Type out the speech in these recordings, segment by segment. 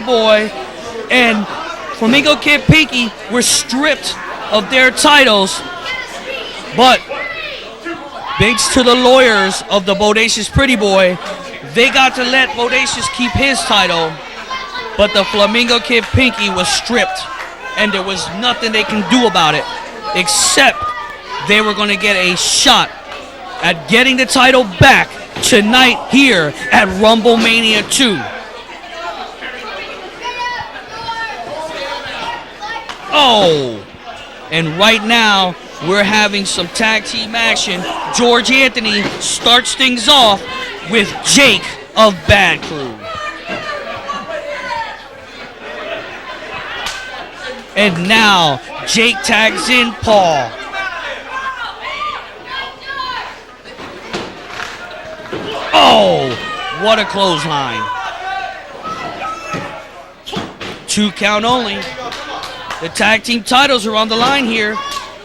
Boy and Flamingo Kid Pinky were stripped of their titles, but thanks to the lawyers of the Bodacious Pretty Boy, they got to let Bodacious keep his title, but the Flamingo Kid Pinky was stripped, and there was nothing they can do about it, except they were going to get a shot at getting the title back tonight here at Rumble Mania 2. Oh, and right now we're having some tag team action. George Anthony starts things off with Jake of Bad Crew. And now Jake tags in Paul. Oh, what a clothesline. 2 count only. The tag team titles are on the line here.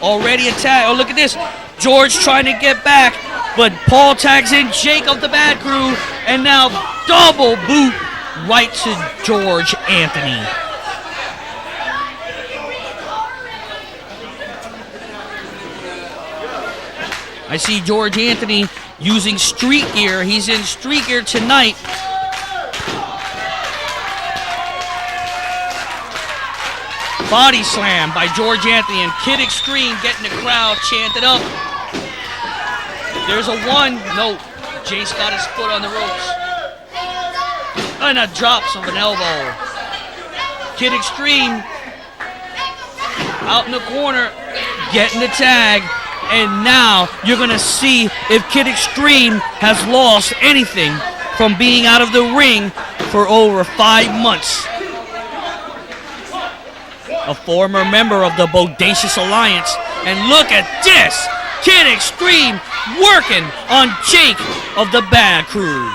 Already attacked. Oh, look at this. George trying to get back, but Paul tags in Jake of the Bad Crew, and now double boot right to George Anthony. I see George Anthony using street gear. He's in street gear tonight. Body slam by George Anthony, and Kid Extreme getting the crowd chanted up. There's a 1. No, Jace got his foot on the ropes. And a drops of an elbow. Kid Extreme out in the corner getting the tag. And now you're going to see if Kid Extreme has lost anything from being out of the ring for over 5 months. A former member of the Bodacious Alliance. And look at this! Kid Extreme working on Jake of the Bad Crew.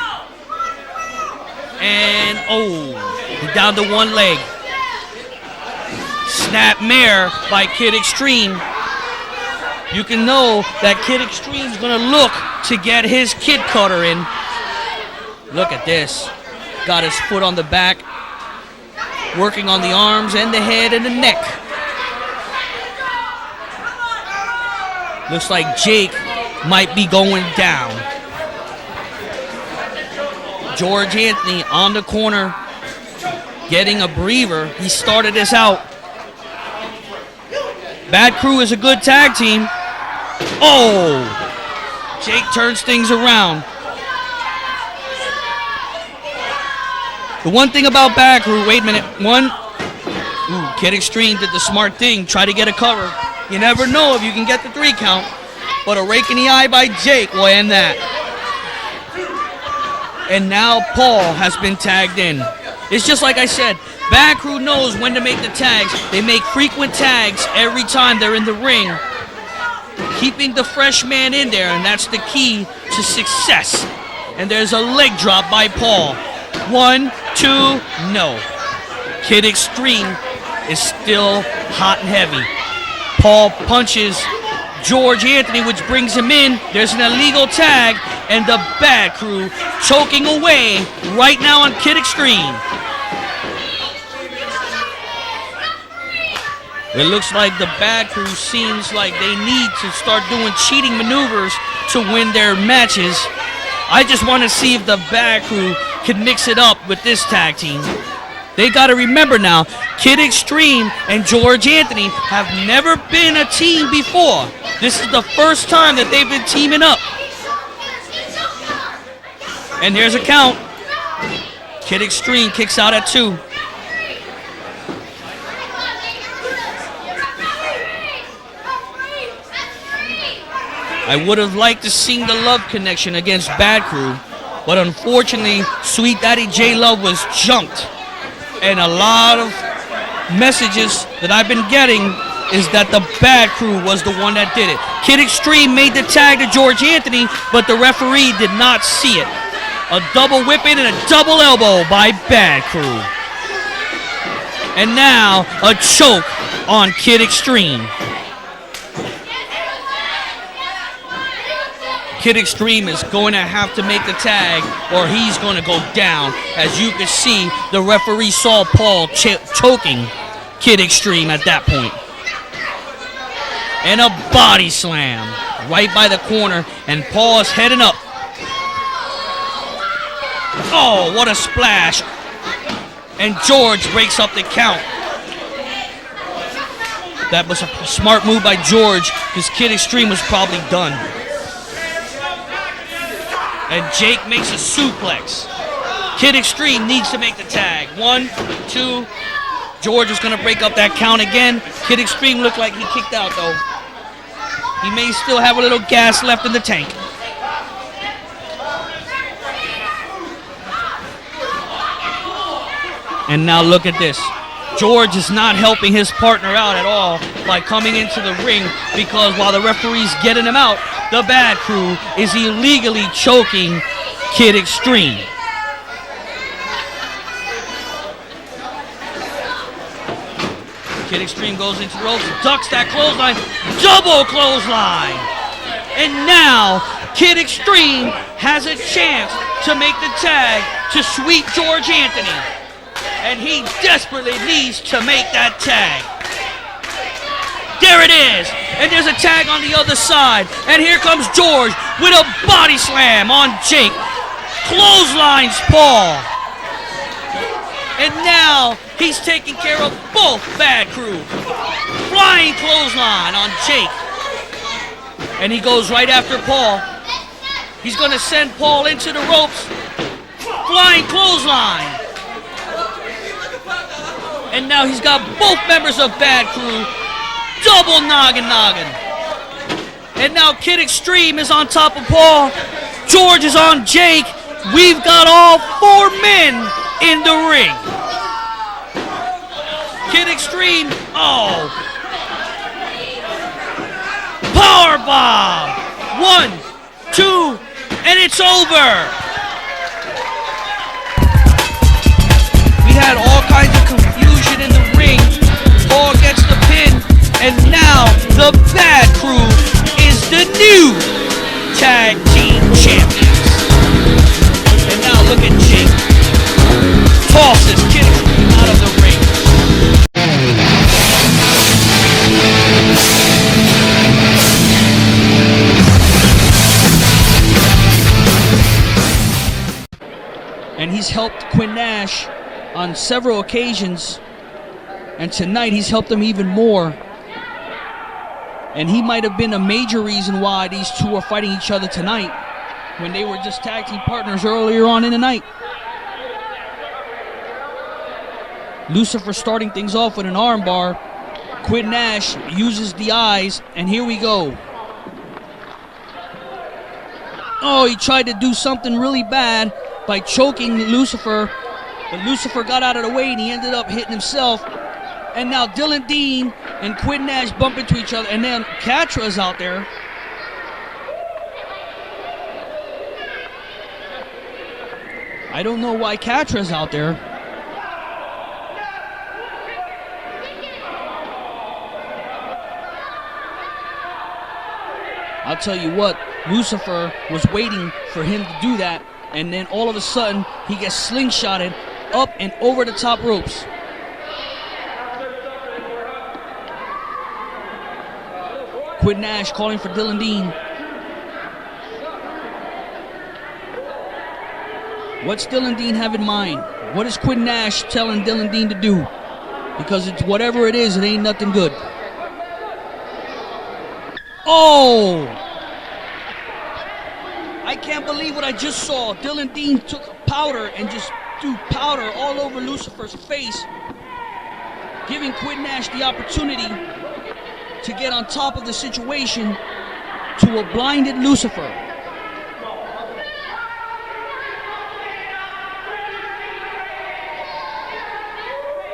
And, oh, he's down to 1 leg. Snap mare by Kid Extreme. You can know that Kid Extreme's going to look to get his kid cutter in. Look at this. Got his foot on the back. Working on the arms and the head and the neck. Looks like Jake might be going down. George Anthony on the corner, getting a breather. He started this out. Bad Crew is a good tag team. Oh! Jake turns things around. The one thing about Bad Crew, wait a minute, Kid Extreme did the smart thing, try to get a cover. You never know if you can get the 3 count, but a rake in the eye by Jake will end that. And now Paul has been tagged in. It's just like I said, Bad Crew knows when to make the tags. They make frequent tags every time they're in the ring, keeping the fresh man in there, and that's the key to success. And there's a leg drop by Paul. 1, 2, no. Kid Extreme is still hot and heavy. Paul punches George Anthony, which brings him in. There's an illegal tag, and the Bad Crew choking away right now on Kid Extreme. It looks like the Bad Crew seems like they need to start doing cheating maneuvers to win their matches. I just want to see if the Bad Crew can mix it up with this tag team. They got to remember now, Kid Extreme and George Anthony have never been a team before. This is the first time that they've been teaming up. And there's a count. Kid Extreme kicks out at 2. I would have liked to see the Love Connection against Bad Crew, but unfortunately, Sweet Daddy J Love was jumped. And a lot of messages that I've been getting is that the Bad Crew was the one that did it. Kid Extreme made the tag to George Anthony, but the referee did not see it. A double whipping and a double elbow by Bad Crew. And now, a choke on Kid Extreme. Kid Extreme is going to have to make the tag or he's going to go down. As you can see, the referee saw Paul choking Kid Extreme at that point. And a body slam right by the corner, and Paul is heading up. Oh, what a splash. And George breaks up the count. That was a smart move by George because Kid Extreme was probably done. And Jake makes a suplex. Kid Extreme needs to make the tag. 1, 2. George is going to break up that count again. Kid Extreme looked like he kicked out, though. He may still have a little gas left in the tank. And now look at this. George is not helping his partner out at all by coming into the ring because while the referee's getting him out, the Bad Crew is illegally choking Kid Extreme. Kid Extreme goes into the ropes, ducks that clothesline, double clothesline. And now Kid Extreme has a chance to make the tag to Sweet George Anthony. And he desperately needs to make that tag. There it is. And there's a tag on the other side. And here comes George with a body slam on Jake. Clotheslines Paul. And now he's taking care of both Bad Crew. Flying clothesline on Jake. And he goes right after Paul. He's going to send Paul into the ropes. Flying clothesline. And now he's got both members of Bad Crew. Double noggin. And now Kid Extreme is on top of Paul. George is on Jake. We've got all 4 men in the ring. Kid Extreme. Oh. Powerbomb. 1, 2, and it's over. We had all kinds of confusion in the ring. Paul gets the pin, and now the Bad Crew is the new tag team champions. And now look at Jake. Tosses Kid Extreme out of the ring. And he's helped Quinn Nash on several occasions, and tonight he's helped him even more. And he might have been a major reason why these two are fighting each other tonight when they were just tag team partners earlier on in the night. Lucifer starting things off with an armbar. Quinn Nash uses the eyes, and here we go. Oh, he tried to do something really bad by choking Lucifer, but Lucifer got out of the way and he ended up hitting himself. And now Dylan Dean and Quinn Nash bump into each other, and then Katra is out there. I don't know why Katra's out there. I'll tell you what, Lucifer was waiting for him to do that, and then all of a sudden he gets slingshotted up and over the top ropes. Quinn Nash calling for Dylan Dean. What's Dylan Dean have in mind? What is Quinn Nash telling Dylan Dean to do? Because it's whatever it is, it ain't nothing good. Oh! I can't believe what I just saw. Dylan Dean took powder and just threw powder all over Lucifer's face, giving Quinn Nash the opportunity to get on top of the situation to a blinded Lucifer.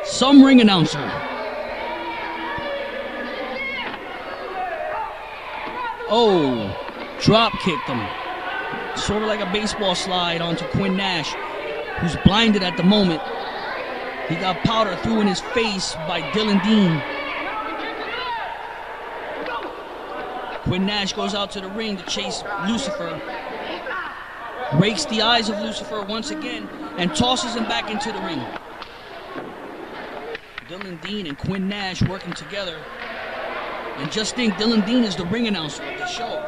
Some ring announcer. Oh, drop kicked him. Sort of like a baseball slide onto Quinn Nash, who's blinded at the moment. He got powder through in his face by Dylan Dean. Quinn Nash goes out to the ring to chase Lucifer. Rakes the eyes of Lucifer once again and tosses him back into the ring. Dylan Dean and Quinn Nash working together. And just think, Dylan Dean is the ring announcer of the show.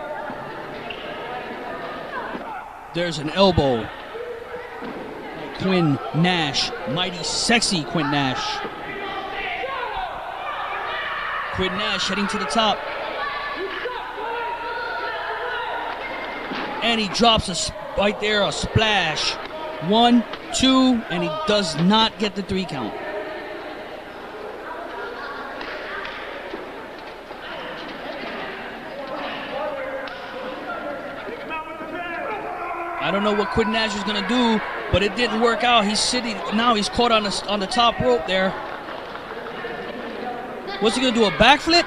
There's an elbow. Quinn Nash, mighty sexy Quinn Nash. Quinn Nash heading to the top. And he drops right there a splash. 1, 2, and he does not get the 3 count. I don't know what Quinn Nash is gonna do, but it didn't work out. He's sitting now. He's caught on the top rope there. What's he gonna do? A backflip?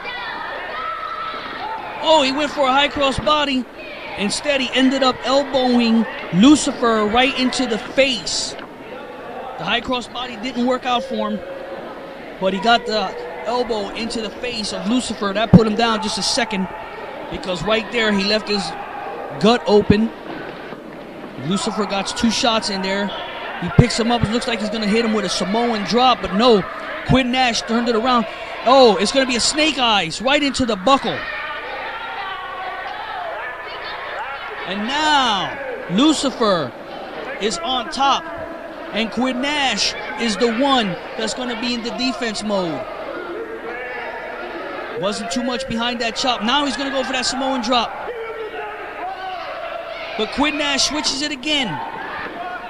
Oh, he went for a high cross body. Instead, he ended up elbowing Lucifer right into the face. The high cross body didn't work out for him, but he got the elbow into the face of Lucifer. That put him down just a second, because right there he left his gut open. Lucifer got 2 shots in there. He picks him up. It looks like he's going to hit him with a Samoan drop, but no. Quinn Nash turned it around. Oh, it's going to be a snake eyes right into the buckle. And now Lucifer is on top, and Quinn Nash is the one that's going to be in the defense mode. Wasn't too much behind that chop. Now he's going to go for that Samoan drop. But Quinn Nash switches it again.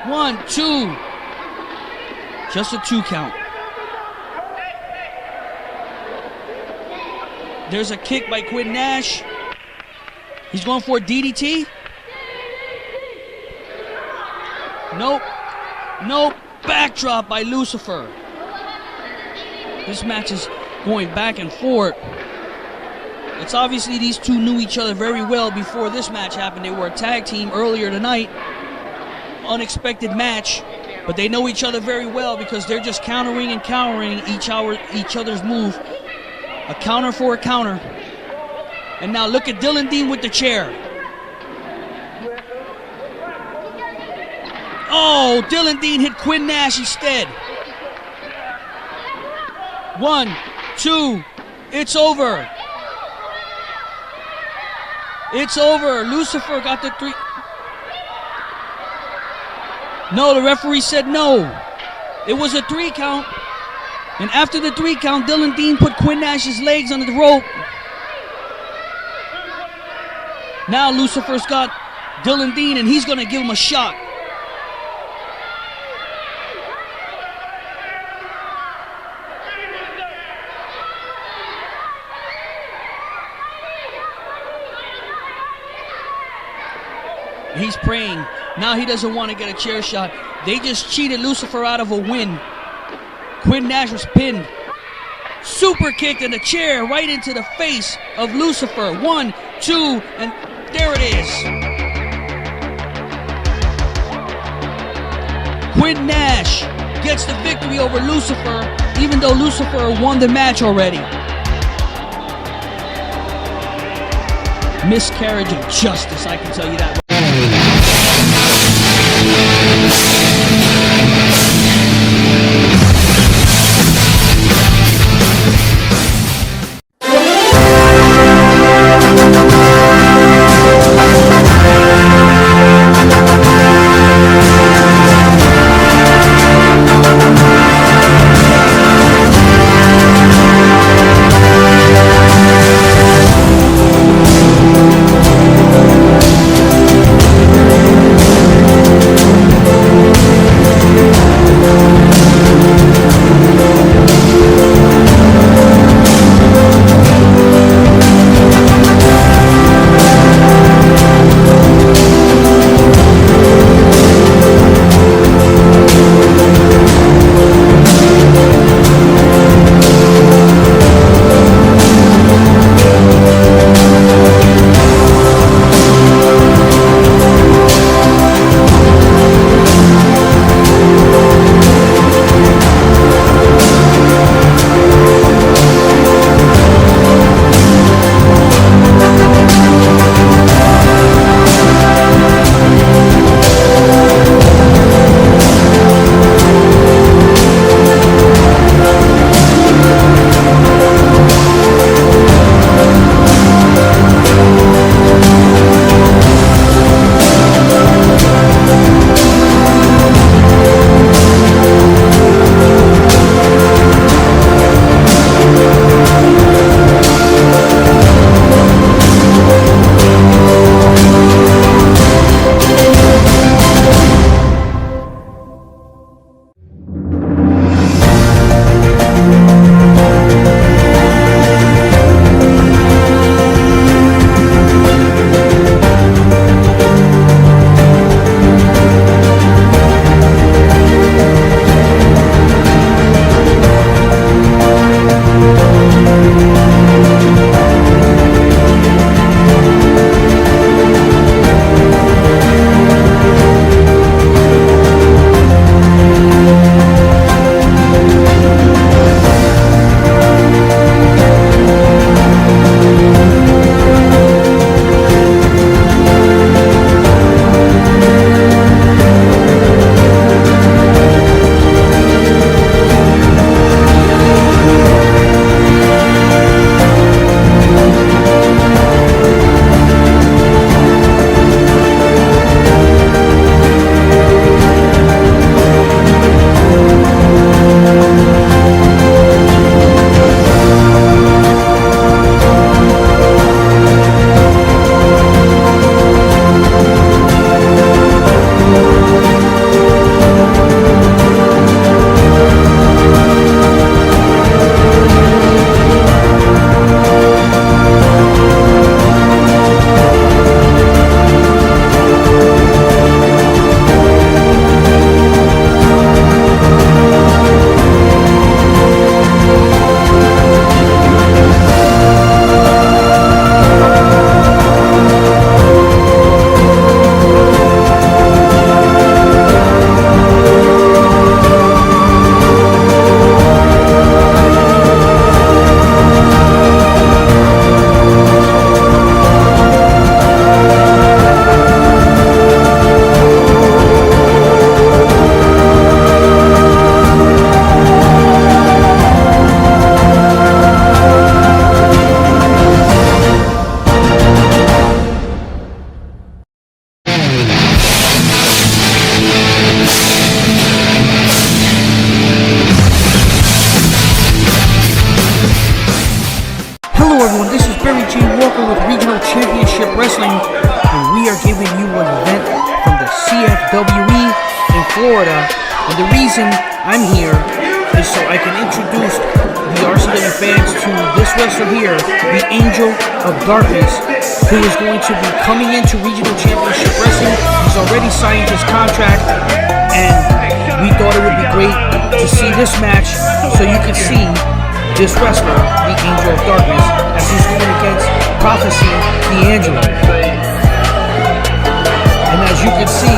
1, 2. Just a 2 count. There's a kick by Quinn Nash. He's going for a DDT. Nope. Nope. Backdrop by Lucifer. This match is going back and forth. It's obviously these two knew each other very well before this match happened. They were a tag team earlier tonight. Unexpected match, but they know each other very well because they're just countering and countering each other's move. A counter for a counter. And now look at Dylan Dean with the chair. Oh, Dylan Dean hit Quinn Nash instead. 1, 2, it's over. It's over. Lucifer got the 3. No, the referee said no. It was a 3 count. And after the 3 count, Dylan Dean put Quinn Nash's legs under the rope. Now Lucifer's got Dylan Dean, and he's going to give him a shot. He's praying. Now he doesn't want to get a chair shot. They just cheated Lucifer out of a win. Quinn Nash was pinned. Super kick in the chair right into the face of Lucifer. 1, 2, and there it is. Quinn Nash gets the victory over Lucifer, even though Lucifer won the match already. Miscarriage of justice, I can tell you that. Wrestling, and we are giving you an event from the CFWE in Florida. And the reason I'm here is so I can introduce the RCW fans to this wrestler here, the Angel of Darkness, who is going to be coming into Regional Championship Wrestling. He's already signed his contract, and we thought it would be great to see this match so you can see this wrestler, the Angel of Darkness, as he's going against Prophecy D'Angelo. And as you can see,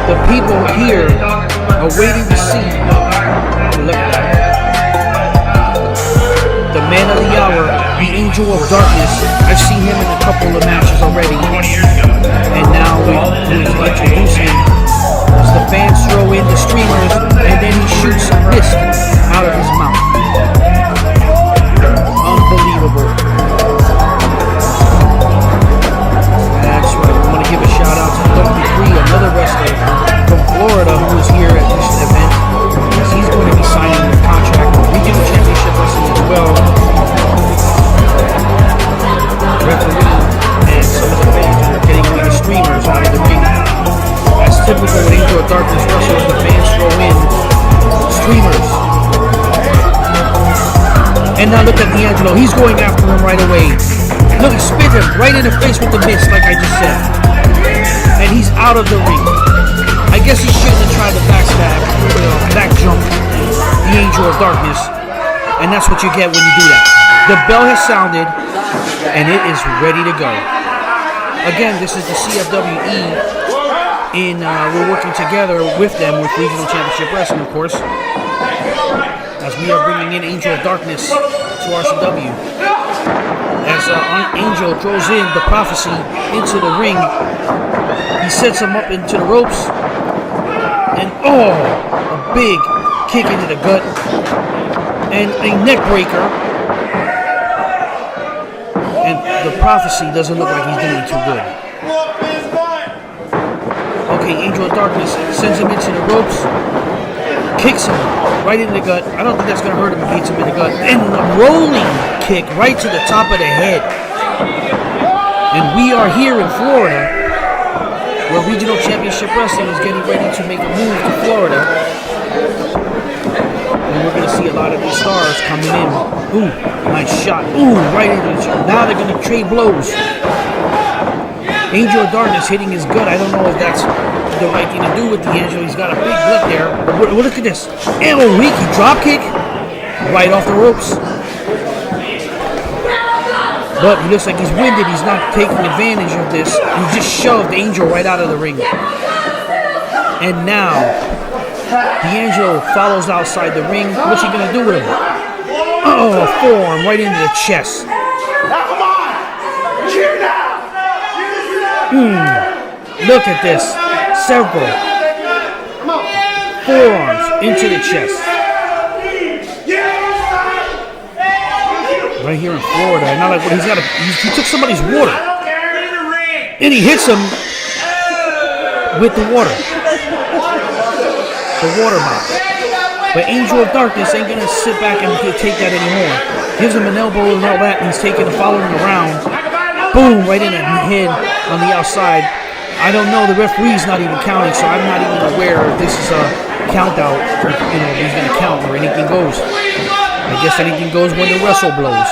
the people here are waiting to see. Look at that. The man of the hour, the Angel of Darkness. I've seen him in a couple of matches already. And now we're introducing as the fans throw in the streamers, and then he shoots some mist out of his mouth. Unbelievable. That's right. I want to give a shout out to Dr. Cree, another wrestler from Florida who is here at this event. He's going to be signing a contract with Regional Championship Wrestling as well. Referee and some of the fans are getting away the streamers out of the ring. As typical with Angel of Darkness wrestlers, the fans throw in streamers. And now look at D'Angelo. He's going after him right away. Look, he spit him right in the face with the mist, like I just said. And he's out of the ring. I guess he shouldn't have tried to backstab, back jump the Angel of Darkness. And that's what you get when you do that. The bell has sounded, and it is ready to go. Again, this is the CFWE. We're working together with them with Regional Championship Wrestling, of course, as we are bringing in Angel of Darkness to RCW. As Angel throws in the Prophecy into the ring, he sets him up into the ropes, and a big kick into the gut, and a neck breaker. And the Prophecy doesn't look like he's doing too good. Okay, Angel of Darkness sends him into the ropes, kicks him right in the gut. I don't think that's going to hurt him if he hits him in the gut. And a rolling kick right to the top of the head. And we are here in Florida, where Regional Championship Wrestling is getting ready to make a move to Florida. And we're going to see a lot of these stars coming in. Ooh, nice shot. Ooh, right into the shot. Now they're going to trade blows. Angel of Darkness hitting his gut. I don't know if that's the right thing to do with D'Angelo. He's got a big gut there. But look at this. Elbow Reiki drop kick right off the ropes. But he looks like he's winded. He's not taking advantage of this. He just shoved Angel right out of the ring. And now D'Angelo follows outside the ring. What's he going to do with him? Oh, forearm right into the chest. Now come on! Cheer now! Look at this. Several forearms into the chest. Right here in Florida. And now, like, he took somebody's water. And he hits him with the water. The water bottle. But Angel of Darkness ain't gonna sit back and take that anymore. Gives him an elbow and all that, and he's following him around. Boom, right in the head on the outside. I don't know, the referee's not even counting, so I'm not even aware if this is a count out, if he's gonna count or anything goes. I guess anything goes when the wrestle blows.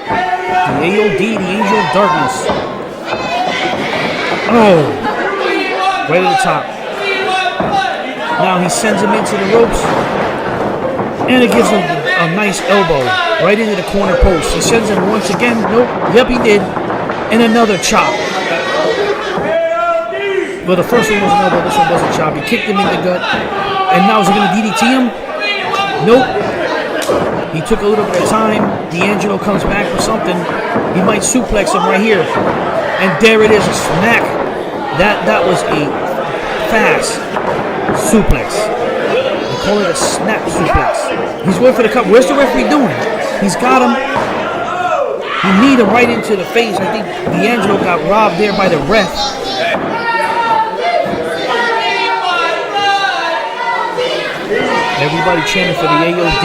The AOD, the Angel of Darkness. Oh, right at the top. Now he sends him into the ropes, and it gives him a nice elbow right into the corner post. He sends him once again. Nope. Yep, he did. And another chop. Well, the first one was an elbow. This one was a chop. He kicked him in the gut. And now is he going to DDT him? Nope. He took a little bit of time. D'Angelo comes back for something. He might suplex him right here. And there it is, a smack. That was a fast suplex. They call it a snap suplex. He's going for the cover. Where's the referee doing? He's got him. He kneed him right into the face. I think D'Angelo got robbed there by the ref. Everybody chanting for the AOD.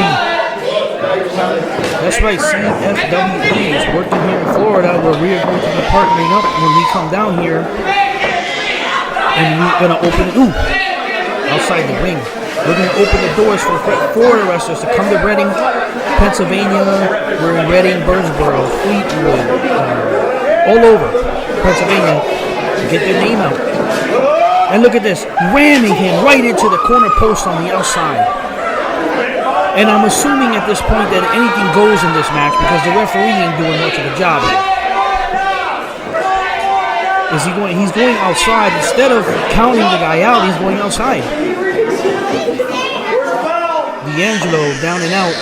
That's right, CFWE is working here in Florida, where we are going to be partnering up when we come down here. And we're going to open, outside the ring. We're going to open the doors for Florida wrestlers to come to Reading, Pennsylvania. We're in Reading, Birdsboro, Fleetwood, all over Pennsylvania to get their name out. And look at this, ramming him right into the corner post on the outside. And I'm assuming at this point that anything goes in this match because the referee ain't doing much of a job here. Is he going? He's going outside. Instead of counting the guy out, he's going outside. D'Angelo down and out.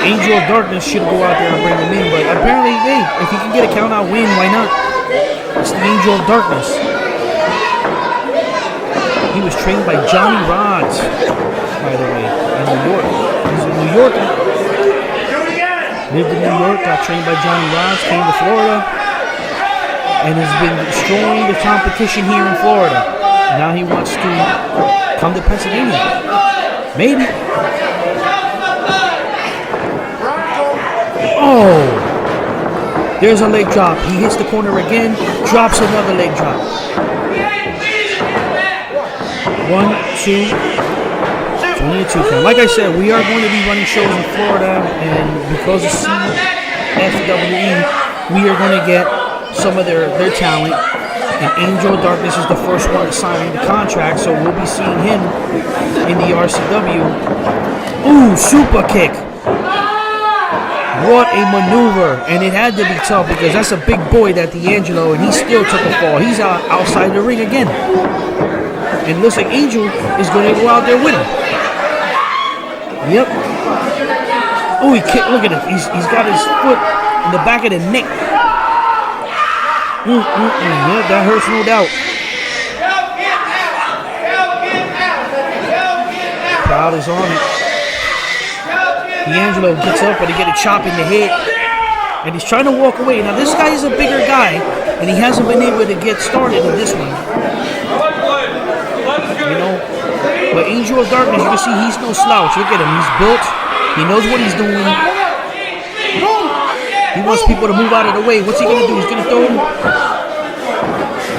Angel of Darkness should go out there and bring him in, but apparently, hey, if he can get a count out win, why not? It's the Angel of Darkness. He was trained by Johnny Rods, by the way, in New York. He's a New Yorker. Lived in New York, got trained by Johnny Rods, came to Florida, and has been destroying the competition here in Florida. Now he wants to come to Pennsylvania. Maybe. Oh! There's a leg drop. He hits the corner again, drops another leg drop. 1, 2. It's only a 2 count. Like I said, we are going to be running shows in Florida, and because of CFWE, we are going to get some of their talent. And Angel of Darkness is the first one signing the contract, so we'll be seeing him in the RCW. Ooh, super kick. What a maneuver. And it had to be tough because that's a big boy, that D'Angelo, and he still took a fall. He's outside the ring again. And it looks like Angel is going to go out there with him. Yep. Oh, he kicked. Look at it. He's got his foot in the back of the neck. Yeah, that hurts, no doubt. Crowd is on it. D'Angelo gets up, but he get a chop in the head, and he's trying to walk away. Now this guy is a bigger guy, and he hasn't been able to get started in this one. You know, but Angel of Darkness, you can see he's no slouch. Look at him. He's built. He knows what he's doing. He wants people to move out of the way. What's he going to do? He's going to throw him.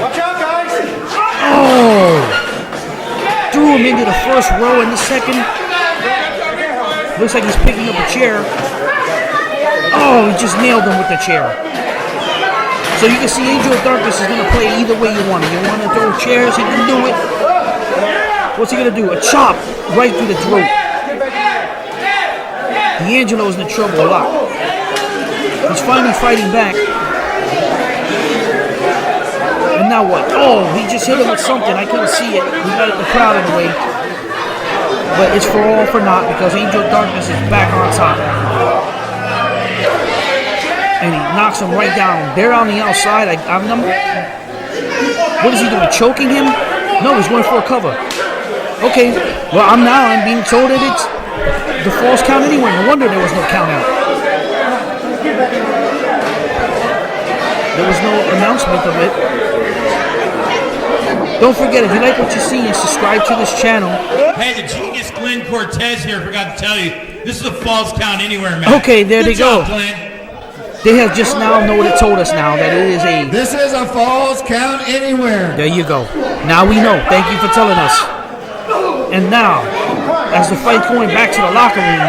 Watch out, guys! Oh! Threw him into the first row and the second. Looks like he's picking up a chair. Oh, he just nailed him with the chair. So you can see Angel of Darkness is going to play either way you want it. You want to throw chairs, he can do it. What's he going to do? A chop right through the throat. D'Angelo's in trouble a lot. He's finally fighting back. And now what? Oh, he just hit him with something. I couldn't see it. We got the crowd in the way. But it's for all for naught because Angel of Darkness is back on top. And he knocks him right down. They're on the outside. What is he doing? Choking him? No, he's going for a cover. Okay. Well, I'm being told that it's the false count anyway. No wonder there was no count out. There was no announcement of it. Don't forget, if you like what you see, and subscribe to this channel. Hey, the genius Glenn Cortez here forgot to tell you, this is a false count anywhere, man. Okay, there they go. Glenn. They have just now told us now that it is a... This is a false count anywhere. There you go. Now we know. Thank you for telling us. And now, as the fight's going back to the locker room,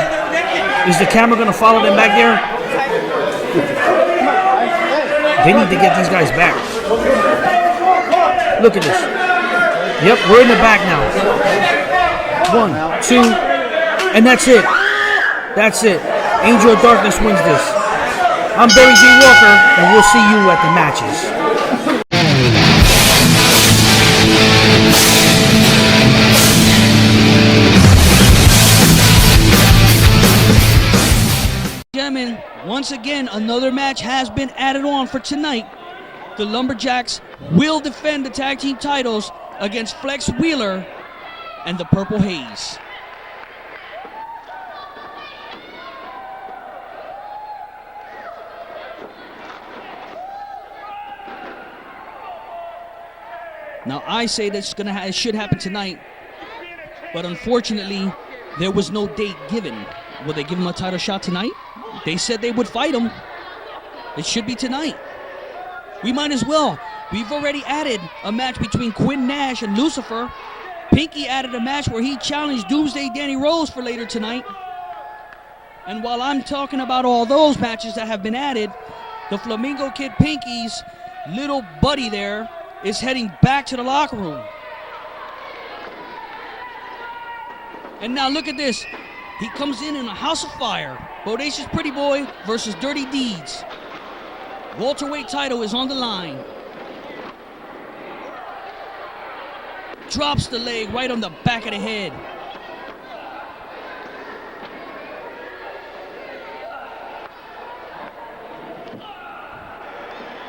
is the camera going to follow them back there? They need to get these guys back. Look at this. Yep, we're in the back now. 1, 2, and that's it. That's it. Angel of Darkness wins this. I'm Barry J. Walker, and we'll see you at the matches. Gentlemen, once again, another match has been added on for tonight. The Lumberjacks will defend the tag team titles against Flex Wheeler and the Purple Haze. Now I say that it should happen tonight, but unfortunately, There was no date given. Will they give him a title shot tonight? They said they would fight him. It should be tonight. We might as well. We've already added a match between Quinn Nash and Lucifer. Pinky added a match where he challenged Doomsday Danny Rose for later tonight. And while I'm talking about all those matches that have been added, the Flamingo Kid Pinky's little buddy there is heading back to the locker room. And now look at this. He comes in a house of fire. Bodacious Pretty Boy versus Dirty Deeds. Welterweight title is on the line. Drops the leg right on the back of the head.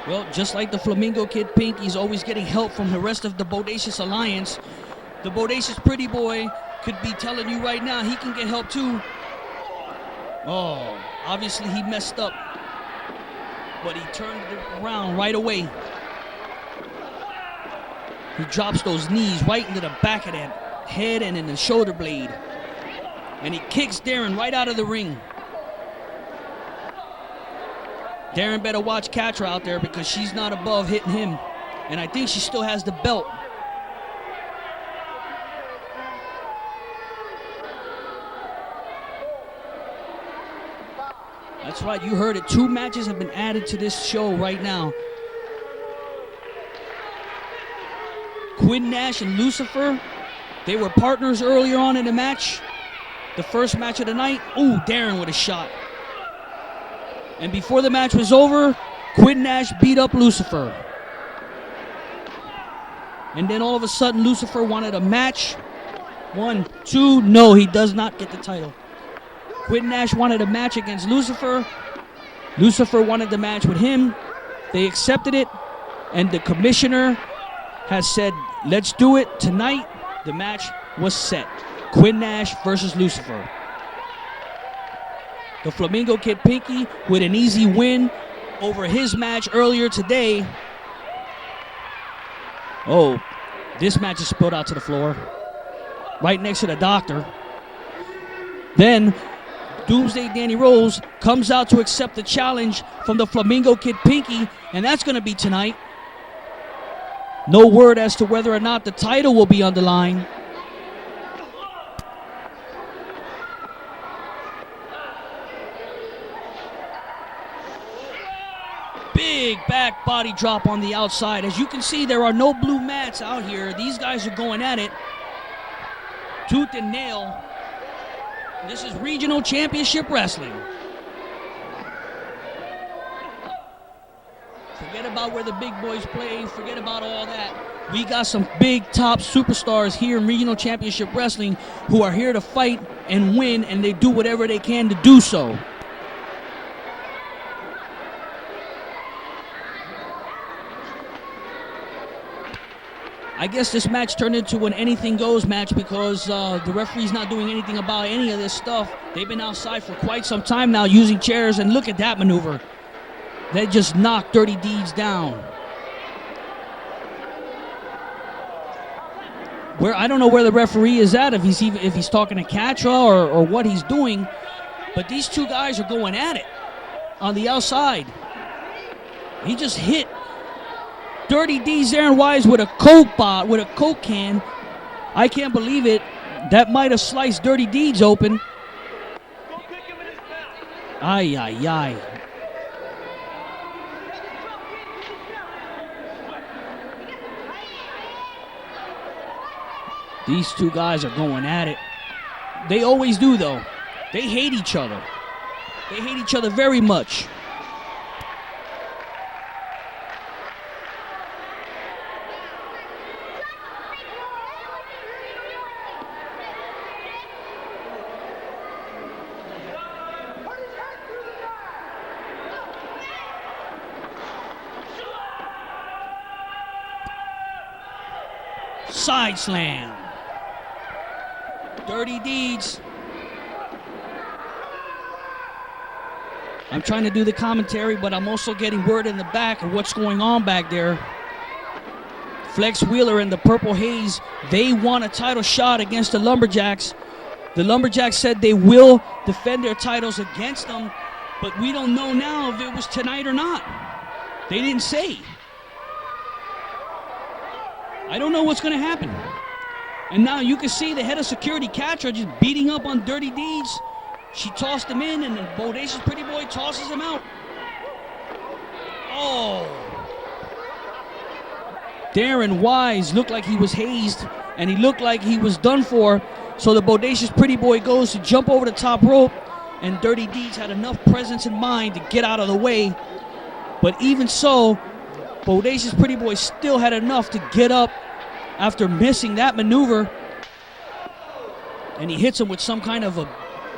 Well, just like the Flamingo Kid Pinky's always getting help from the rest of the Bodacious Alliance, the Bodacious Pretty Boy could be telling you right now he can get help too. Oh, obviously he messed up, but he turned it around right away. He drops those knees right into the back of that head and in the shoulder blade. And he kicks Darren right out of the ring. Darren better watch Catra out there because she's not above hitting him. And I think she still has the belt. That's right, you heard it. 2 matches have been added to this show right now. Quinn Nash and Lucifer, they were partners earlier on in the match. The first match of the night. Ooh, Darren with a shot. And before the match was over, Quinn Nash beat up Lucifer. And then all of a sudden, Lucifer wanted a match. 1, 2, no, he does not get the title. Quinn Nash wanted a match against Lucifer. Lucifer wanted the match with him. They accepted it. And the commissioner has said, let's do it tonight. The match was set. Quinn Nash versus Lucifer. The Flamingo Kid Pinky with an easy win over his match earlier today. Oh, this match is spilled out to the floor. Right next to the doctor. Then, Doomsday Danny Rose comes out to accept the challenge from the Flamingo Kid Pinky, and that's going to be tonight. No word as to whether or not the title will be on the line. Big back body drop on the outside. As you can see, there are no blue mats out here. These guys are going at it tooth and nail. This is Regional Championship Wrestling. Forget about where the big boys play. Forget about all that. We got some big top superstars here in Regional Championship Wrestling who are here to fight and win, and they do whatever they can to do so. I guess this match turned into an anything goes match because the referee's not doing anything about any of this stuff. They've been outside for quite some time now using chairs, and look at that maneuver. They just knocked Dirty Deeds down. Where I don't know where the referee is at, if he's talking to Catra or what he's doing, but these two guys are going at it on the outside. He just hit Dirty Deeds Darren Wyse with a Coke can. I can't believe it. That might have sliced Dirty Deeds open. Ay, ay, ay. These two guys are going at it. They always do, though. They hate each other. They hate each other very much. Side slam. Dirty Deeds. I'm trying to do the commentary, but I'm also getting word in the back of what's going on back there. Flex Wheeler and the Purple Haze, they want a title shot against the Lumberjacks. The Lumberjacks said they will defend their titles against them, but we don't know now if it was tonight or not. They didn't say. I don't know what's going to happen. And now you can see the head of security, Catra, just beating up on Dirty Deeds. She tossed him in, and the Bodacious Pretty Boy tosses him out. Oh. Darren Wyse looked like he was hazed, and he looked like he was done for. So the Bodacious Pretty Boy goes to jump over the top rope, and Dirty Deeds had enough presence in mind to get out of the way. But even so, Bodacious Pretty Boy still had enough to get up after missing that maneuver. And he hits him with some kind of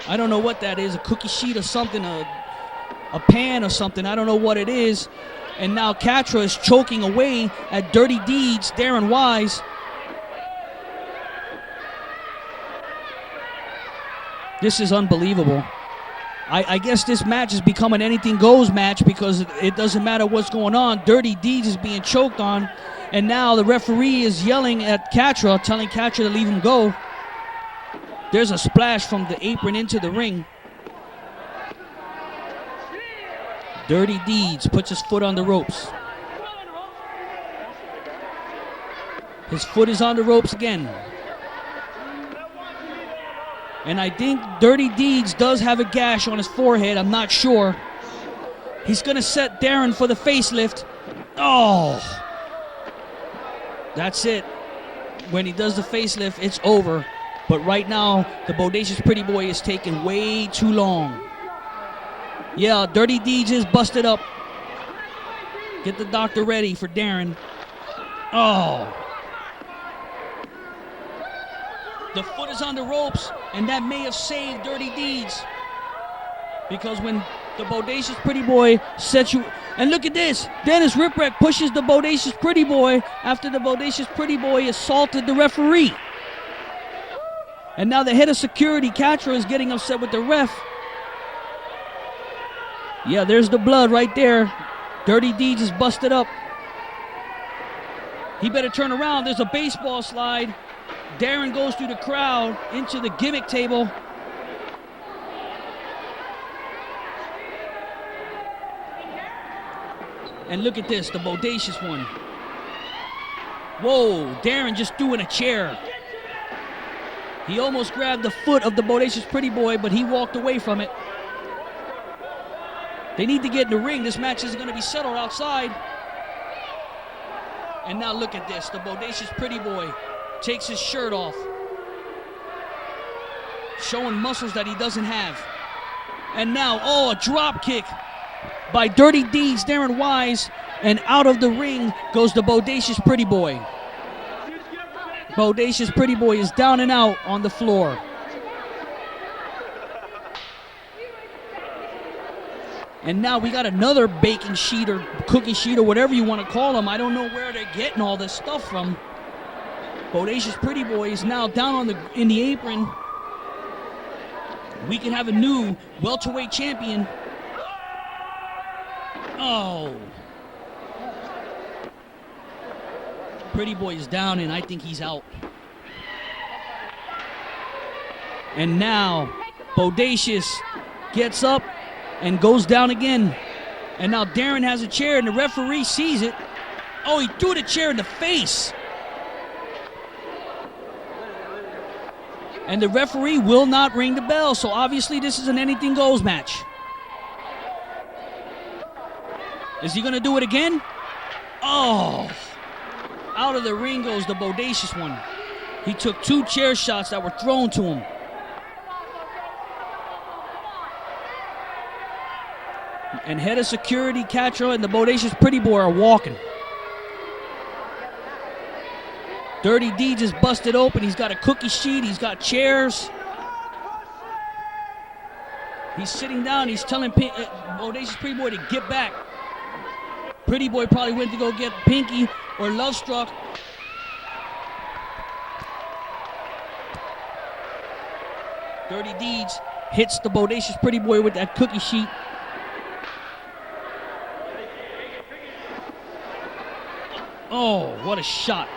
I don't know what that is, a cookie sheet or something, a pan or something. I don't know what it is. And now Catra is choking away at Dirty Deeds, Darren Wyse. This is unbelievable. I guess this match is becoming anything goes match because it doesn't matter what's going on. Dirty Deeds is being choked on, and now the referee is yelling at Catra, telling Catra to leave him go. There's a splash from the apron into the ring. Dirty Deeds puts his foot on the ropes. His foot is on the ropes again. And I think Dirty Deeds does have a gash on his forehead. I'm not sure. He's going to set Darren for the facelift. Oh. That's it. When he does the facelift, it's over. But right now, the Bodacious Pretty Boy is taking way too long. Yeah, Dirty Deeds is busted up. Get the doctor ready for Darren. Oh. The foot is on the ropes, and that may have saved Dirty Deeds. Because when the Bodacious Pretty Boy sets you... And look at this. Dennis Ripwreck pushes the Bodacious Pretty Boy after the Bodacious Pretty Boy assaulted the referee. And now the head of security, Catra, is getting upset with the ref. Yeah, there's the blood right there. Dirty Deeds is busted up. He better turn around. There's a baseball slide. Darren goes through the crowd into the gimmick table. And look at this, the Bodacious one. Whoa, Darren just threw in a chair. He almost grabbed the foot of the Bodacious Pretty Boy, but he walked away from it. They need to get in the ring. This match is going to be settled outside. And now look at this, the Bodacious Pretty Boy takes his shirt off, showing muscles that he doesn't have. And now, oh, a drop kick by Dirty Deeds, Darren Wyse, and out of the ring goes the Bodacious Pretty Boy. Bodacious Pretty Boy is down and out on the floor. And now we got another baking sheet or cookie sheet or whatever you want to call them. I don't know where they're getting all this stuff from. Bodacious Pretty Boy is now down in the apron. We can have a new welterweight champion. Oh. Pretty Boy is down, and I think he's out. And now Bodacious gets up and goes down again. And now Darren has a chair, and the referee sees it. Oh, he threw the chair in the face. And the referee will not ring the bell, so obviously this is an anything goes match. Is he going to do it again? Oh! Out of the ring goes the Bodacious one. He took 2 chair shots that were thrown to him. And head of security, Catra, and the Bodacious Pretty Boy are walking. Dirty Deeds is busted open. He's got a cookie sheet. He's got chairs. He's sitting down. He's telling Bodacious Pretty Boy to get back. Pretty Boy probably went to go get Pinky or Love Struck. Dirty Deeds hits the Bodacious Pretty Boy with that cookie sheet. Oh, what a shot.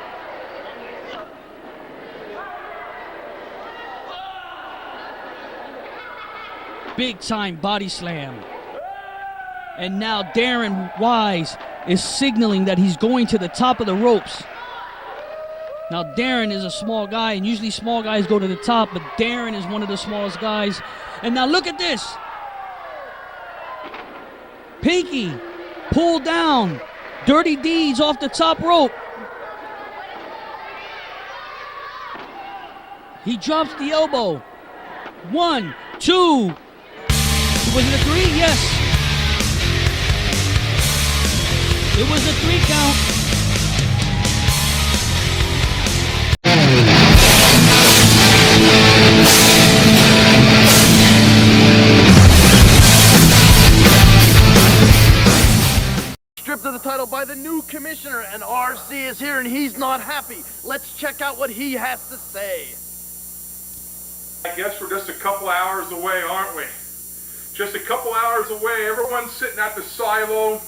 big time body slam. And now Darren Wyse is signaling that he's going to the top of the ropes. Now Darren is a small guy, and usually small guys go to the top, but Darren is one of the smallest guys. And now look at this. Pinky pulled down. Dirty Deeds off the top rope. He drops the elbow. 1, 2. Was it a 3? Yes. It was a 3 count. Stripped of the title by the new commissioner, and RC is here and he's not happy. Let's check out what he has to say. I guess we're just a couple hours away, aren't we? Just a couple hours away. Everyone's sitting at the silo.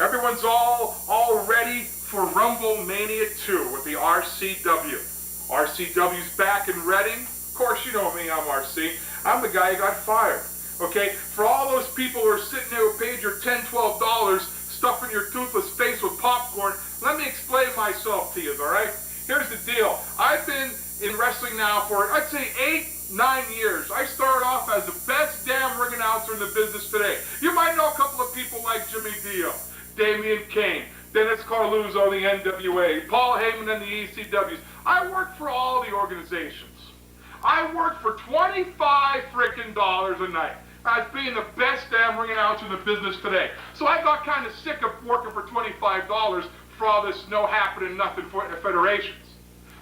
Everyone's all ready for Rumble Mania 2 with the RCW. RCW's back and Reading. Of course, you know me, I'm RC. I'm the guy who got fired. Okay? For all those people who are sitting there who paid your $10, $12, stuffing your toothless face with popcorn, let me explain myself to you, all right? Here's the deal. I've been in wrestling now for, I'd say, 8, 9 years. I started off as the best damn ring announcer in the business today. You might know a couple of people like Jimmy Dio, Damian Kane, Dennis Carluzzo, the NWA, Paul Heyman and the ECWs. I worked for all the organizations. I worked for $25 freaking a night as being the best damn ring announcer in the business today. So I got kind of sick of working for $25 for all this no happening nothing for federations.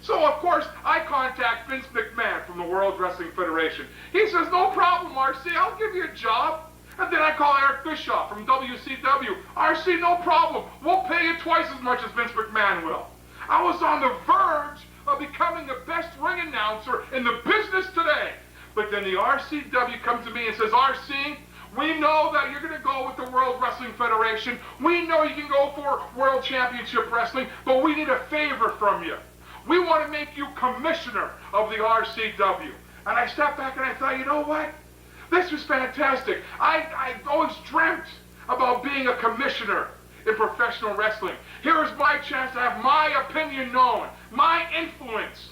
So of course I contact Vince McMahon from the World Wrestling Federation. He says, no problem, RC, I'll give you a job. And then I call Eric Bischoff from WCW. RC, no problem. We'll pay you twice as much as Vince McMahon will. I was on the verge of becoming the best ring announcer in the business today. But then the RCW comes to me and says, RC, we know that you're going to go with the World Wrestling Federation. We know you can go for World Championship Wrestling, but we need a favor from you. We want to make you commissioner of the RCW. And I stepped back and I thought, you know what? This was fantastic. I always dreamt about being a commissioner in professional wrestling. Here is my chance to have my opinion known, my influence.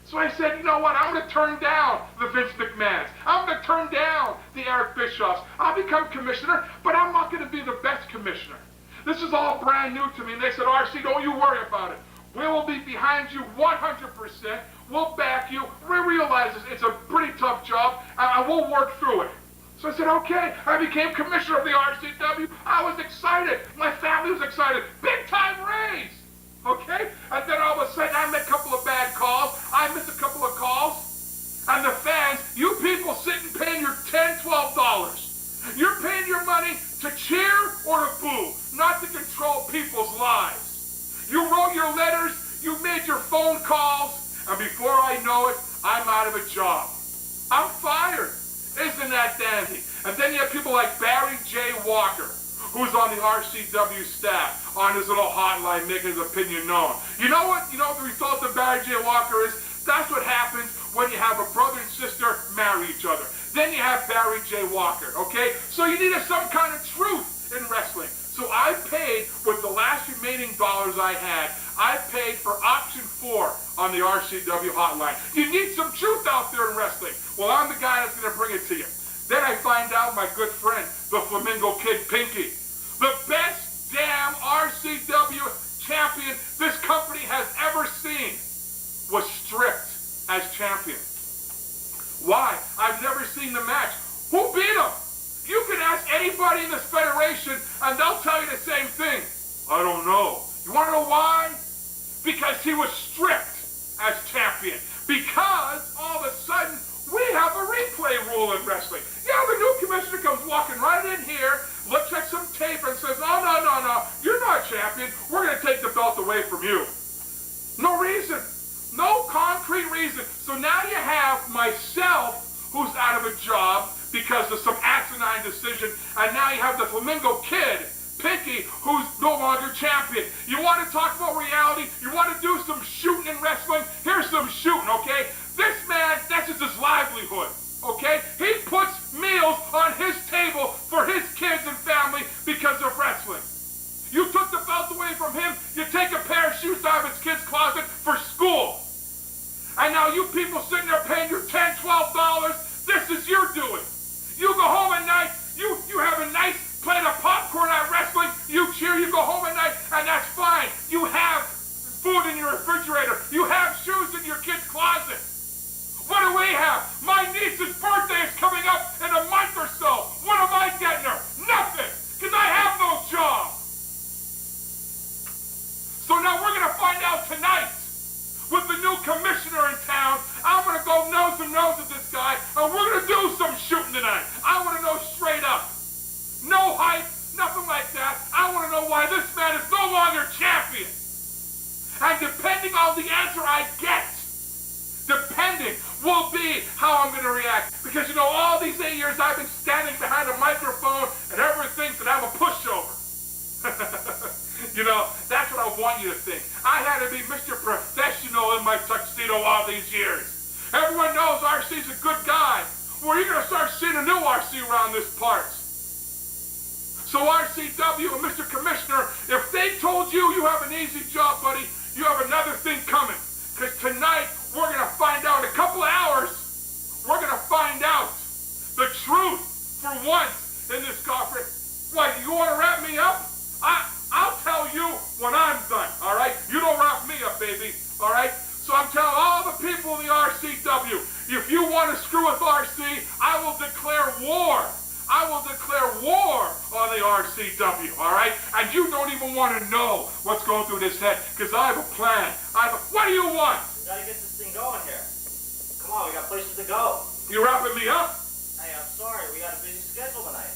So I said, you know what, I'm going to turn down the Vince McMahons. I'm going to turn down the Eric Bischoffs. I'll become commissioner, but I'm not going to be the best commissioner. This is all brand new to me. And they said, RC, don't you worry about it. We will be behind you 100%. We'll back you. We realize it's a pretty tough job, and we'll work through it. So I said, okay. I became commissioner of the RCW. I was excited. My family was excited. Big time raise. Okay? And then all of a sudden, I made a couple of bad calls. I missed a couple of calls. And the fans, you people sitting paying your $10, $12. You're paying your money to cheer or to boo, not to control people's lives. You wrote your letters, you made your phone calls, and before I know it, I'm out of a job. I'm fired. Isn't that dandy? And then you have people like Barry J. Walker, who's on the RCW staff, on his little hotline making his opinion known. You know what? You know what the result of Barry J. Walker is? That's what happens when you have a brother and sister marry each other. Then you have Barry J. Walker, okay? So you needed some kind of truth in wrestling. So I paid, with the last remaining dollars I had, I paid for option 4 on the RCW hotline. You need some truth out there in wrestling. Well, I'm the guy that's going to bring it to you. Then I find out my good friend, the Flamingo Kid Pinky, the best damn RCW champion this company has ever seen, was stripped as champion. Why? I've never seen the match. Who beat him? You can ask anybody in this federation and they'll tell you the same thing. I don't know. You want to know why? Because he was stripped as champion. Because all of a sudden we have a replay rule in wrestling. Yeah, the new commissioner comes walking right in here, looks at some tape and says, no, you're not champion. We're going to take the belt away from you. No reason. No concrete reason. So now you have myself, who's out of a job because of some asinine decision, and now you have the Flamingo Kid, Pinky, who's no longer champion. You want to talk about reality? You want to do some shooting in wrestling? Here's some shooting, okay? This man, that's just his livelihood, okay? He puts meals how I'm going to react. Because, you know, all these 8 years I've been standing behind a microphone and everyone thinks that I'm a pushover. You know, that's what I want you to think. I had to be Mr. Professional in my tuxedo all these years. Everyone knows RC's a good guy. Well, you're going to start seeing a new RC around this parts. So RCW and Mr. Commissioner, if they told you you have an easy job, buddy, you have another thing coming. Because tonight, we're going to find out in a couple of hours, we're going to find out the truth for once in this conference. What, you want to wrap me up? I'll tell you when I'm done, all right? You don't wrap me up, baby, all right? So I'm telling all the people in the RCW, if you want to screw with RC, I will declare war. I will declare war on the RCW, all right? And you don't even want to know what's going through this head, because I have a plan. What do you want? We gotta get this thing going here. Come on, we got places to go. You wrapping me up? Hey, I'm sorry, we got a busy schedule tonight.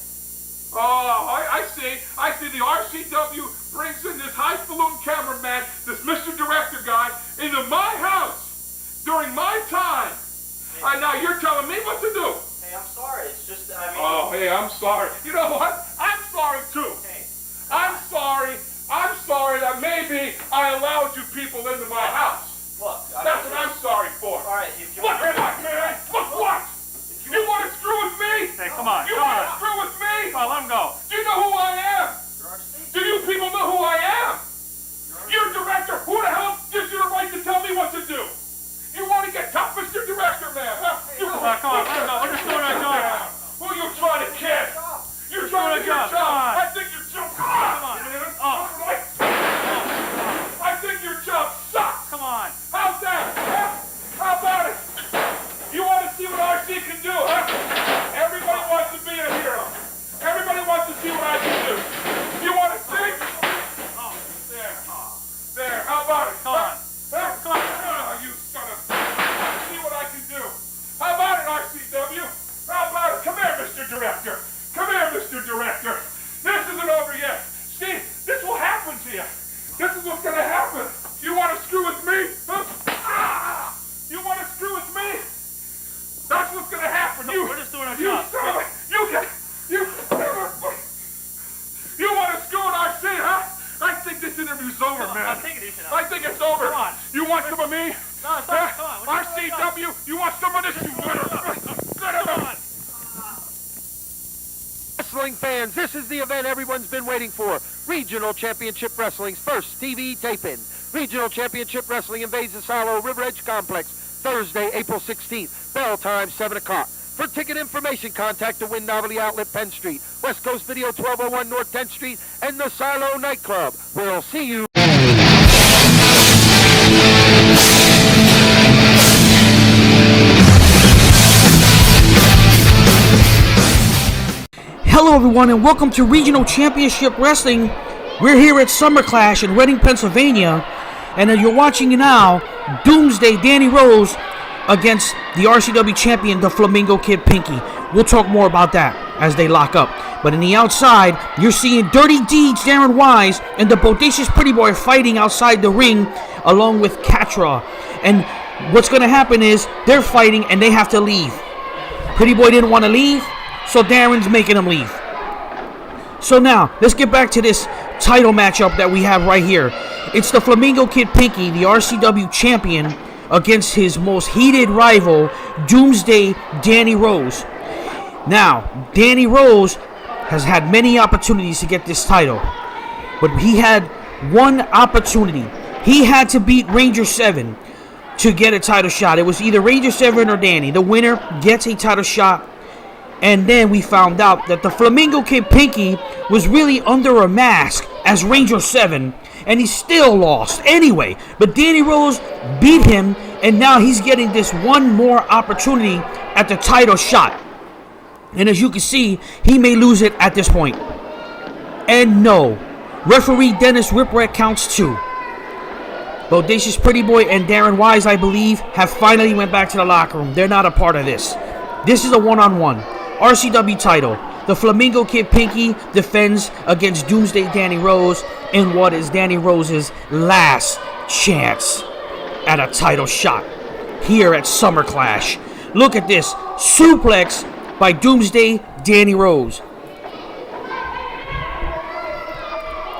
Oh, I see. I see the RCW brings in this highfalutin cameraman, this Mr. Director guy, into my house during my time. And now you're telling me what to do. Hey, I'm sorry. It's just, I mean... Oh, hey, I'm sorry. You know what? I'm sorry, too. Hey. I'm sorry. I'm sorry that maybe I allowed you people into my house. Look, That's what I'm sorry for. All right, you can... Look at that, man. Look what? You want to screw with me? Hey, come on, You want to screw with me? Come on, let him go. Do you know who I am? Do you people know who I am? You're director. Who the hell gives you the right to tell me what to do? You want to get tough, Mr. Director, man? Huh? Come on, let him go. We're just doing our job. Who are you trying to kid? You're trying to do your job. Come on. I think your job sucks. Come on. Man. Oh. I think your job sucks. Come on. How's that? Huh? How about it? You want to see what RC can do, huh? Everybody wants to be a hero. Everybody wants to see what I can do. You want to see? There. There. How about it? Come on. Huh? Come on. Oh, you son of... See what I can do. How about it, RCW? How about it? Come here, Mr. Director. Come here, Mr. Director. This isn't over yet. See, this will happen to you. This is what's going to happen. You want to screw with me? Huh? Ah! You want to screw with me? That's what's going to happen. We're just doing our you job. son of a... You want to screw with RC, huh? I think this interview's over, man. I'll take it easy now. I think it's over. Come on. You want some of me? No, it's not. Come on. We're just doing our job. RCW, you want some of this? You Come on. Wrestling fans, this is the event everyone's been waiting for. Regional Championship Wrestling's first TV tape-in. Regional Championship Wrestling invades the Silo River Edge Complex Thursday, April 16th. Bell time, 7 o'clock. For ticket information, contact the Wynn Novelty Outlet, Penn Street, West Coast Video, 1201 North 10th Street, and the Silo Nightclub. We'll see you. Hello everyone and welcome to Regional Championship Wrestling. We're here at Summer Clash in Reading, Pennsylvania, and you're watching now Doomsday Danny Rose against the RCW champion, the Flamingo Kid Pinky. We'll talk more about that as they lock up. But in the outside, you're seeing Dirty Deeds, Darren Wyse, and the Bodacious Pretty Boy fighting outside the ring along with Catra. And what's going to happen is they're fighting and they have to leave. Pretty Boy didn't want to leave, so Darren's making him leave. So now, let's get back to this title matchup that we have right here. It's the Flamingo Kid Pinky, the RCW champion, against his most heated rival, Doomsday Danny Rose. Now, Danny Rose has had many opportunities to get this title, but he had one opportunity. He had to beat Ranger 7 to get a title shot. It was either Ranger 7 or Danny. The winner gets a title shot. And then we found out that the Flamingo Kid Pinky was really under a mask as Ranger 7, and he still lost anyway. But Danny Rose beat him, and now he's getting this one more opportunity at the title shot. And as you can see, he may lose it at this point. And no, referee Dennis Whipwreck counts 2. Bodacious Pretty Boy and Darren Wyse, I believe, have finally went back to the locker room. They're not a part of this. This is a one-on-one. RCW title. The Flamingo Kid Pinky defends against Doomsday Danny Rose in what is Danny Rose's last chance at a title shot here at Summer Clash. Look at this. Suplex by Doomsday Danny Rose.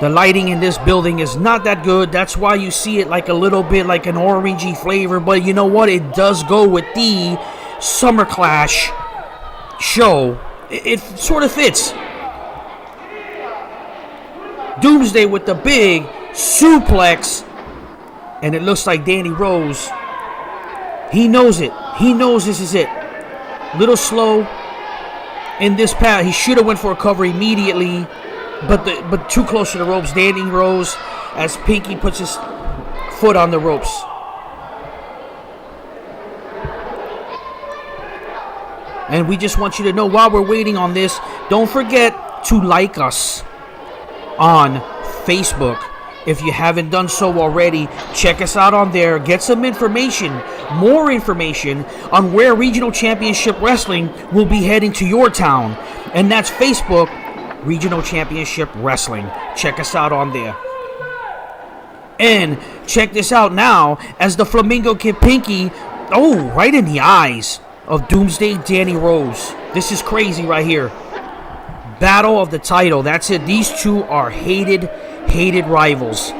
The lighting in this building is not that good. That's why you see it like a little bit like an orangey flavor. But you know what? It does go with the Summer Clash show. It sort of fits. Doomsday with the big suplex. And it looks like Danny Rose. He knows it. He knows this is it. Little slow in this path. He should have went for a cover immediately. But too close to the ropes. Danny Rose, as Pinky puts his foot on the ropes. And we just want you to know, while we're waiting on this, don't forget to like us on Facebook. If you haven't done so already, check us out on there. Get some information, more information on where Regional Championship Wrestling will be heading to your town. And that's Facebook, Regional Championship Wrestling. Check us out on there. And check this out now, as the Flamingo Kid Pinky, right in the eyes of Doomsday Danny Rose. This is crazy right here. Battle of the title. That's it. These two are hated rivals.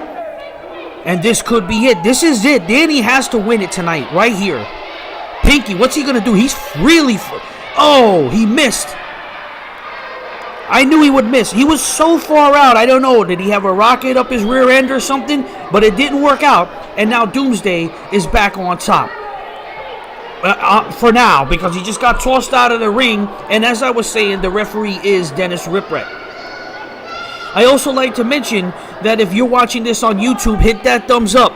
And this could be it. This is it. Danny has to win it tonight, right here. Pinky, what's he going to do? He's really... he missed. I knew he would miss. He was so far out. I don't know. Did he have a rocket up his rear end or something? But it didn't work out. And now Doomsday is back on top. For now, because he just got tossed out of the ring. And as I was saying, the referee is Dennis Ripwreck. I also like to mention that if you're watching this on YouTube, hit that thumbs up.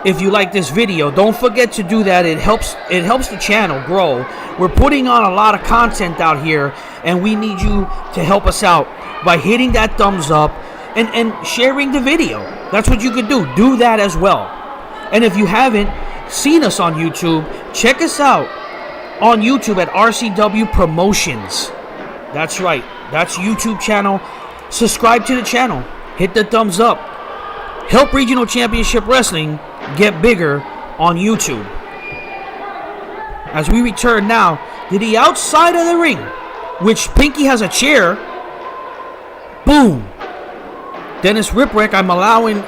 If you like this video, don't forget to do that. It helps the channel grow. We're putting on a lot of content out here, and we need you to help us out by hitting that thumbs up and sharing the video. That's what you could do. Do that as well. And if you haven't seen us on YouTube, check us out on YouTube at RCW Promotions. That's right. That's YouTube channel. Subscribe to the channel. Hit the thumbs up. Help Regional Championship Wrestling get bigger on YouTube. As we return now to the outside of the ring, which Pinky has a chair. Boom. Dennis Ripwreck, I'm allowing,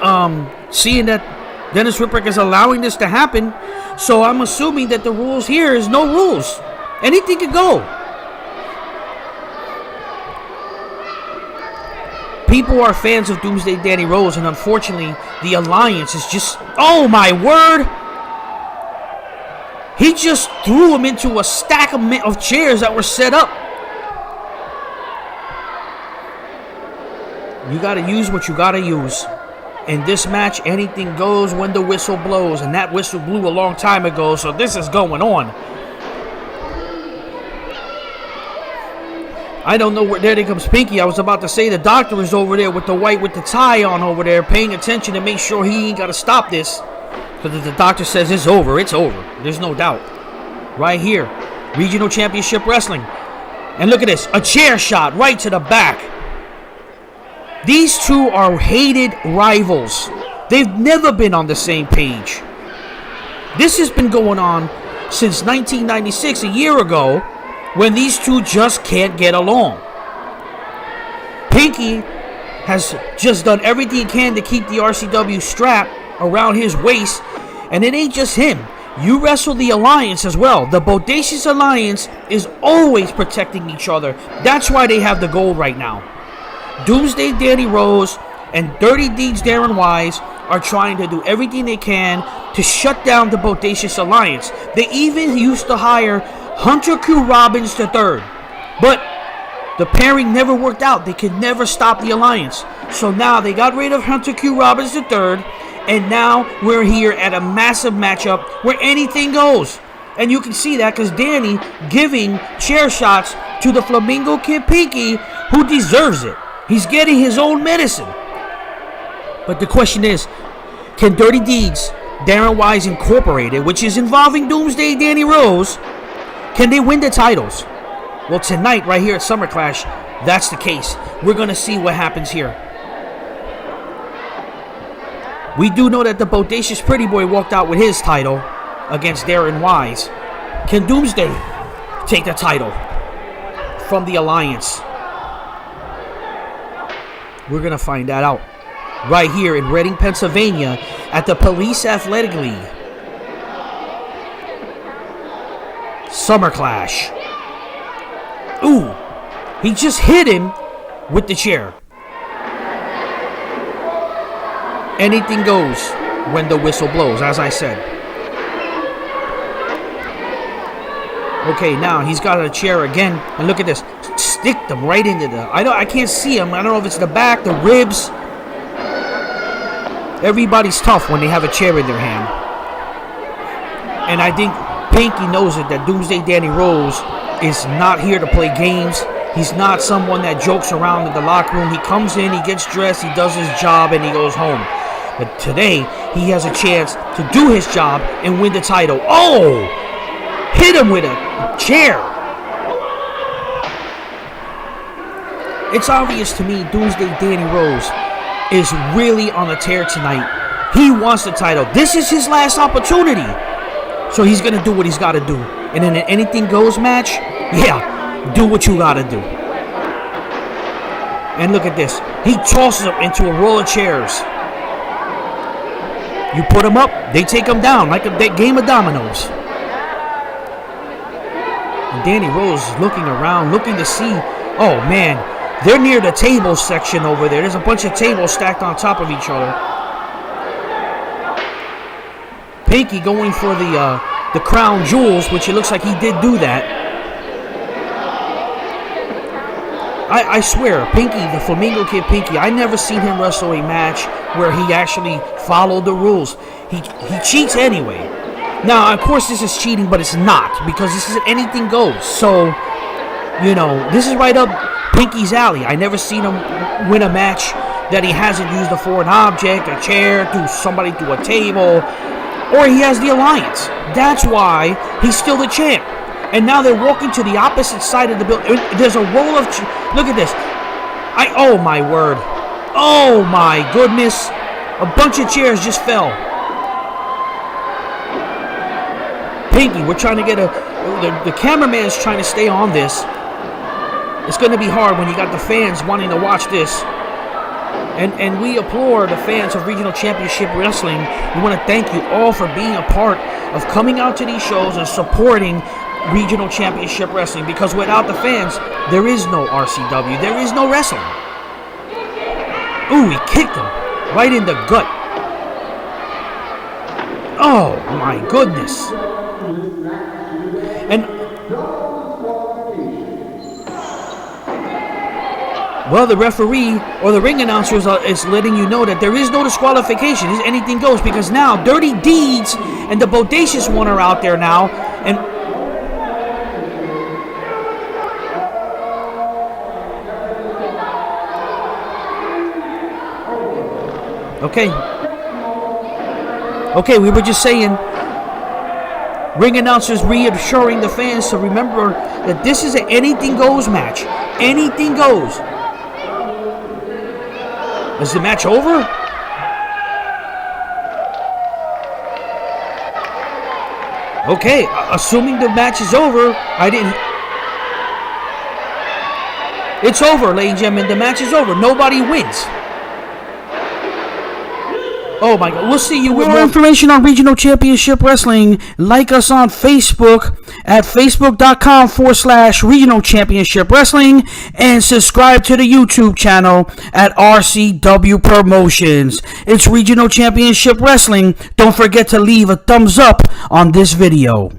seeing that Dennis Ripwreck is allowing this to happen. So I'm assuming that the rules here is no rules. Anything could go. People are fans of Doomsday Danny Rose, and unfortunately, the alliance is just... Oh, my word! He just threw him into a stack of chairs that were set up. You got to use what you got to use. In this match, anything goes when the whistle blows, and that whistle blew a long time ago, so this is going on. I don't know where... There comes Pinky. I was about to say the doctor is over there with the white with the tie on over there, paying attention to make sure he ain't got to stop this. Because if the doctor says it's over, it's over. There's no doubt. Right here. Regional Championship Wrestling. And look at this. A chair shot right to the back. These two are hated rivals. They've never been on the same page. This has been going on since 1996, a year ago, when these two just can't get along. Pinky has just done everything he can to keep the RCW strap around his waist, and it ain't just him. You wrestle the Alliance as well. The Bodacious Alliance is always protecting each other. That's why they have the gold right now. Doomsday Danny Rose and Dirty Deeds Darren Wyse are trying to do everything they can to shut down the Bodacious Alliance. They even used to hire Hunter Q. Robbins III. But the pairing never worked out. They could never stop the Alliance. So now they got rid of Hunter Q. Robbins III. And now we're here at a massive matchup where anything goes. And you can see that because Danny giving chair shots to the Flamingo Kid Pinky, who deserves it. He's getting his own medicine. But the question is, can Dirty Deeds Darren Wyse Incorporated, which is involving Doomsday Danny Rose, can they win the titles? Well, tonight, right here at Summer Clash, that's the case. We're going to see what happens here. We do know that the Bodacious Pretty Boy walked out with his title against Darren Wyse. Can Doomsday take the title from the Alliance? We're going to find that out right here in Reading, Pennsylvania at the Police Athletic League. Summer Clash. Ooh, he just hit him with the chair. Anything goes when the whistle blows, as I said. Okay, now he's got a chair again, and look at this. Stick them right into the... I can't see him. I don't know if it's the back, the ribs. Everybody's tough when they have a chair in their hand. And I think Pinky knows it, that Doomsday Danny Rose is not here to play games. He's not someone that jokes around in the locker room. He comes in, he gets dressed, he does his job, and he goes home. But today, he has a chance to do his job and win the title. Oh! Hit him with a chair. It's obvious to me Doomsday Danny Rose is really on a tear tonight. He wants the title. This is his last opportunity. So he's going to do what he's got to do. And in an anything goes match, yeah, do what you got to do. And look at this. He tosses him into a roll of chairs. You put them up, they take them down like a game of dominoes. And Danny Rose is looking around, looking to see. Oh man, they're near the table section over there. There's a bunch of tables stacked on top of each other. Pinky going for the crown jewels, which it looks like he did do that. I swear, Pinky, the Flamingo Kid Pinky, I never seen him wrestle a match where he actually followed the rules. He cheats anyway. Now, of course, this is cheating, but it's not, because this is anything goes. So, you know, this is right up Pinky's alley. I never seen him win a match that he hasn't used a foreign object, a chair, through somebody through a table, or he has the Alliance. That's why he's still the champ. And now they're walking to the opposite side of the building. There's a roll of... Look at this. Oh, my word. Oh, my goodness. A bunch of chairs just fell. Pinky, we're trying to get the cameraman's trying to stay on this. It's going to be hard when you got the fans wanting to watch this. And we applaud the fans of Regional Championship Wrestling. We want to thank you all for being a part of coming out to these shows and supporting Regional Championship Wrestling, because without the fans, there is no RCW, there is no wrestling. Ooh, he kicked him right in the gut. Oh my goodness. And well, the referee or the ring announcer is letting you know that there is no disqualification. Anything goes, because now Dirty Deeds and the Bodacious one are out there now. And Okay, we were just saying, ring announcers reassuring the fans to remember that this is an anything goes match. Anything goes. Is the match over? Okay, assuming the match is over, It's over, ladies and gentlemen. The match is over. Nobody wins. Oh my God, we'll see you with more information on Regional Championship Wrestling. Like us on Facebook at facebook.com/Regional Championship Wrestling, and subscribe to the YouTube channel at RCW Promotions. It's Regional Championship Wrestling. Don't forget to leave a thumbs up on this video.